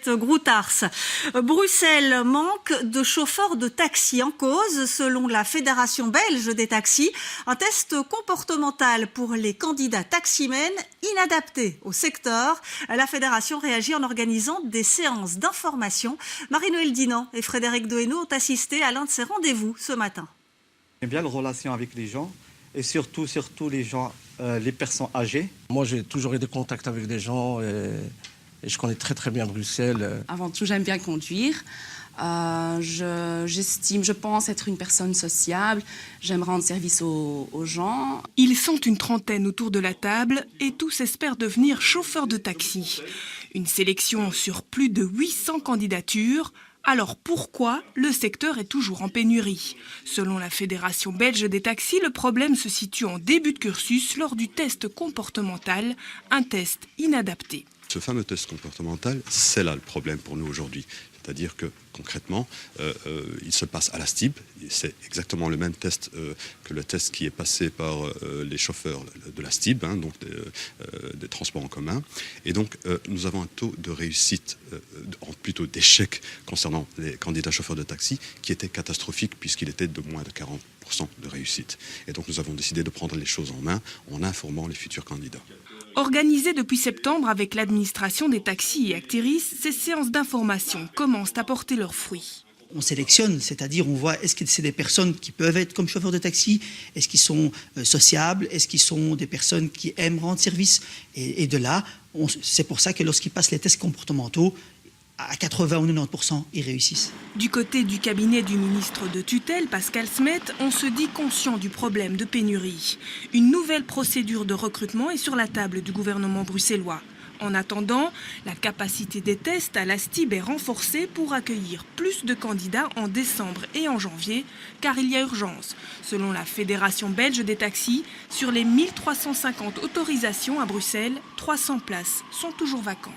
Elisabeth Groutars. Bruxelles manque de chauffeurs de taxi. En cause, selon la Fédération belge des taxis, un test comportemental pour les candidats taximens inadapté au secteur. La Fédération réagit en organisant des séances d'information. Marie-Noëlle Dinan et Frédéric Dohénaud ont assisté à l'un de ces rendez-vous ce matin. J'aime bien la relation avec les gens et surtout les gens, les personnes âgées. Moi, j'ai toujours eu des contacts avec des gens et je connais très bien Bruxelles. Avant tout, j'aime bien conduire. Je pense être une personne sociable. J'aime rendre service aux gens. Ils sont une trentaine autour de la table et tous espèrent devenir chauffeurs de taxi. Une sélection sur plus de 800 candidatures. Alors pourquoi le secteur est toujours en pénurie? Selon la Fédération belge des taxis, le problème se situe en début de cursus lors du test comportemental, un test inadapté. Ce fameux test comportemental, c'est là le problème pour nous aujourd'hui. C'est-à-dire que concrètement, il se passe à la STIB. C'est exactement le même test que le test qui est passé par les chauffeurs de la STIB, donc des transports en commun. Et donc, nous avons un taux de réussite, plutôt d'échec concernant les candidats chauffeurs de taxi, qui était catastrophique puisqu'il était de moins de 40% de réussite. Et donc, nous avons décidé de prendre les choses en main en informant les futurs candidats. Organisées depuis septembre avec l'administration des taxis et Actiris, ces séances d'information commencent à porter leurs fruits. On sélectionne, c'est-à-dire on voit est-ce que c'est des personnes qui peuvent être comme chauffeurs de taxi, est-ce qu'ils sont sociables, est-ce qu'ils sont des personnes qui aiment rendre service. Et de là, c'est pour ça que lorsqu'ils passent les tests comportementaux, à 80 ou 90%, ils réussissent. Du côté du cabinet du ministre de tutelle, Pascal Smet, on se dit conscient du problème de pénurie. Une nouvelle procédure de recrutement est sur la table du gouvernement bruxellois. En attendant, la capacité des tests à la STIB est renforcée pour accueillir plus de candidats en décembre et en janvier, car il y a urgence. Selon la Fédération belge des taxis, sur les 1350 autorisations à Bruxelles, 300 places sont toujours vacantes.